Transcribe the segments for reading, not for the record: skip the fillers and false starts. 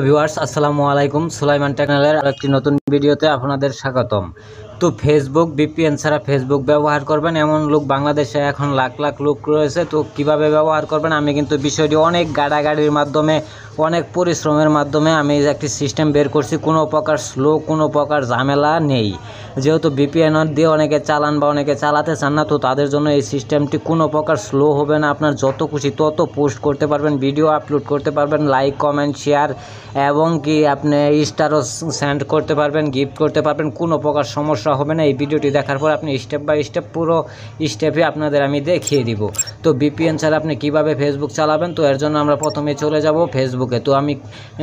Viewers আসসালামু আলাইকুম, সুলাইমান টেকনালের আরেকটি নতুন ভিডিওতে আপনাদের স্বাগতম। তো ফেসবুক ভিপিএন ছাড়া ফেসবুক ব্যবহার করবেন এমন লোক বাংলাদেশে এখন লাখ লাখ লোক রয়েছে। তো কিভাবে ব্যবহার করবেন আমি কিন্তু বিষয়টি অনেক গাড়াগাড়ির মাধ্যমে, অনেক পরিশ্রমের মাধ্যমে আমি একটি সিস্টেম বের করছি। কোনো প্রকার স্লো, কোনো প্রকার ঝামেলা নেই। যেহেতু ভিপিএন দিয়ে অনেকে চালান বা অনেকে চালাতে চান না, তো তাদের জন্য এই সিস্টেমটি কোনো প্রকার স্লো হবে না। আপনার যত খুশি তত পোস্ট করতে পারবেন, ভিডিও আপলোড করতে পারবেন, লাইক কমেন্ট শেয়ার এবং কি আপনি স্টারও সেন্ড করতে পারবেন, গিফট করতে পারবেন। কোনো প্রকার সমস্যা হবে না। এই ভিডিওটি দেখার পর আপনি স্টেপ বাই স্টেপ পুরো স্টেপে আপনাদের আমি দেখিয়ে দিব। তো ভিপিএন ছাড়া আপনি কিভাবে ফেসবুক চালাবেন, তো এর জন্য আমরা প্রথমে চলে যাব ফেসবুকে। তো আমি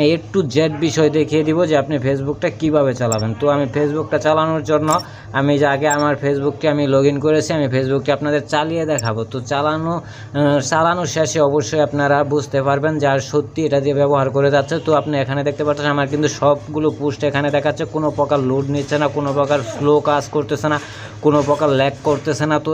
A to Z বিষয় দেখিয়ে দিব যে আপনি ফেসবুকটা কিভাবে চালাবেন। তো আমি ফেসবুকটা চালানোর জন্য আমি যে আগে আমার ফেসবুকটি আমি লগ ইন করেছি, আমি ফেসবুকটি আপনাদের চালিয়ে দেখাবো। তো চালানো শেষে অবশ্যই আপনারা বুঝতে পারবেন যে আর সত্যি এটা দিয়ে ব্যবহার করে যাচ্ছে। তো আপনি এখানে দেখতে পাচ্ছেন আমার কিন্তু সবগুলো পোস্ট এখানে দেখাচ্ছে, কোনো প্রকার লোড নিচ্ছে না, কোনো প্রকার স্লো কাজ করতেছে না, কোনো প্রকার ল্যাগ করতেছে না। তো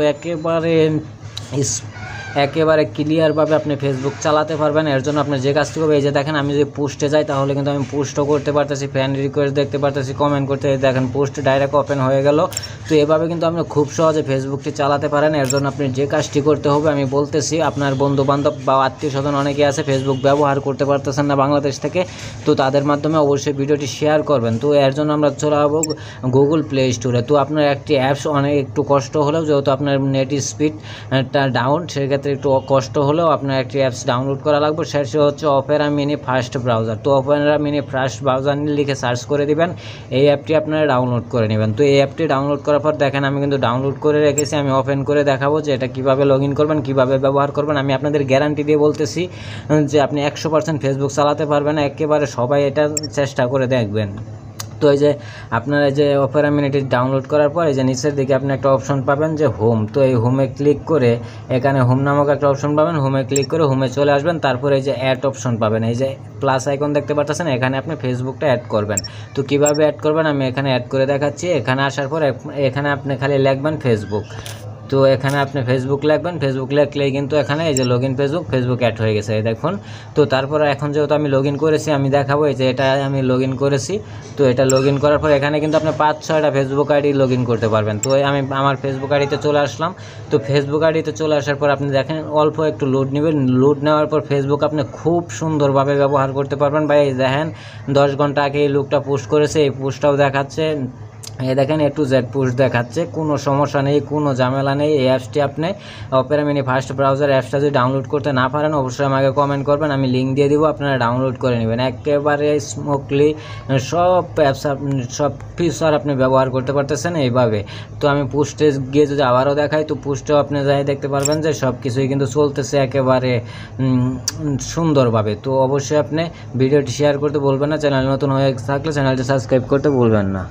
একেবারে ক্লিয়ারভাবে আপনি ফেসবুক চালাতে পারবেন। এর জন্য আপনি যে কাজটি করবেন, এই যে দেখেন আমি যদি পোস্টে যাই তাহলে কিন্তু আমি পোস্টও করতে পারতেছি, ফ্রেন্ড রিকোয়েস্ট দেখতে পারতেছি, কমেন্ট করতে দেখেন পোস্ট ডাইরেক্ট ওপেন হয়ে গেল। তো এভাবে কিন্তু আপনি খুব সহজে ফেসবুকটি চালাতে পারেন। এর জন্য আপনি যে কাজটি করতে হবে আমি বলতেছি, আপনার বন্ধুবান্ধব বা আত্মীয় স্বজন অনেকে আছে ফেসবুক ব্যবহার করতে পারতেছেন না বাংলাদেশ থেকে, তো তাদের মাধ্যমে অবশ্যই ভিডিওটি শেয়ার করবেন। তো এর জন্য আমরা চলে যাবো গুগল প্লে স্টোরে। তো আপনার একটি অ্যাপস অনেক একটু কষ্ট হলেও, যেহেতু আপনার নেট স্পিডটা ডাউন, সেক্ষেত্রে একটু কষ্ট হলেও আপনার একটি অ্যাপস ডাউনলোড করা লাগবে। সেটি হচ্ছে অপেরা মিনি ফাস্ট ব্রাউজার। তো অপেরা মিনি ফাস্ট ব্রাউজার লিখে সার্চ করে দিবেন, এই অ্যাপটি আপনারা ডাউনলোড করে নেবেন। তো এই অ্যাপটি ডাউনলোড করার পর দেখেন আমি কিন্তু ডাউনলোড করে রেখেছি। আমি ওপেন করে দেখাবো যে এটা কীভাবে লগ ইন করবেন, কীভাবে ব্যবহার করবেন। আমি আপনাদের গ্যারান্টি দিয়ে বলতেছি যে আপনি 100% ফেসবুক চালাতে পারবেন। একেবারে সবাই এটা চেষ্টা করে দেখবেন। তো এই যে আপনারা যে অপেরা মিনিটি ডাউনলোড করার পর এই যে নিচের দিকে আপনি একটা অপশন পাবেন যে হোম। তো এই হোমে ক্লিক করে এখানে হোম নামক একটা অপশন পাবেন, হোমে ক্লিক করে হোমে চলে আসবেন। তারপরে এই যে অ্যাড অপশন পাবেন, এই যে প্লাস আইকন দেখতে পাচ্ছেন, এখানে আপনি ফেসবুকটা অ্যাড করবেন। তো কিভাবে অ্যাড করবেন আমি এখানে অ্যাড করে দেখাচ্ছি। এখানে আসার পর এখানে আপনি খালি লিখবেন ফেসবুক। তো এখানে আপনি ফেসবুক লিখবেন, ফেসবুক লিখলেই কিন্তু এখানে এই যে লগ ইন ফেসবুক অ্যাড হয়ে গেছে, এই দেখুন। তো তারপরে এখন যেহেতু আমি লগ ইন করেছি আমি দেখাবো, এই যে এটা আমি লগ ইন করেছি। তো এটা লগ ইন করার পর এখানে কিন্তু আপনি 5-6টা ফেসবুক আইডি লগ ইন করতে পারবেন। তো আমি আমার ফেসবুক আইডিতে চলে আসলাম। তো ফেসবুক আইডিতে চলে আসার পর আপনি দেখেন অল্প একটু লোড নেবেন। লোড নেওয়ার পর ফেসবুক আপনি খুব সুন্দরভাবে ব্যবহার করতে পারবেন। ভাই দেখেন 10 ঘন্টা আগে এই লোকটা পোস্ট করেছে, এই পোস্টটাও দেখাচ্ছে, এই দেখেন A to Z পোস্ট দেখাচ্ছে, কোনো সমস্যা নেই, কোনো ঝামেলা নেই। এই অ্যাপসটি আপনি অপেরা মিনি ফাস্ট ব্রাউজার অ্যাপসটা যদি ডাউনলোড করতে না পারেন অবশ্যই আমাকে কমেন্ট করবেন, আমি লিঙ্ক দিয়ে দিব, আপনারা ডাউনলোড করে নেবেন। একেবারে স্মুথলি সব অ্যাপস সব ফিচার আপনি ব্যবহার করতে পারতেছেন এইভাবে। তো আমি পোস্টে গিয়ে যদি আবারও দেখাই, তো পোস্টেও আপনি যাই দেখতে পারবেন যে সব কিছুই কিন্তু চলতেছে একেবারে সুন্দরভাবে। তো অবশ্যই আপনি ভিডিওটি শেয়ার করতে ভুলবেন না, চ্যানেল নতুন হয়ে থাকলে চ্যানেলটি সাবস্ক্রাইব করতে ভুলবেন না।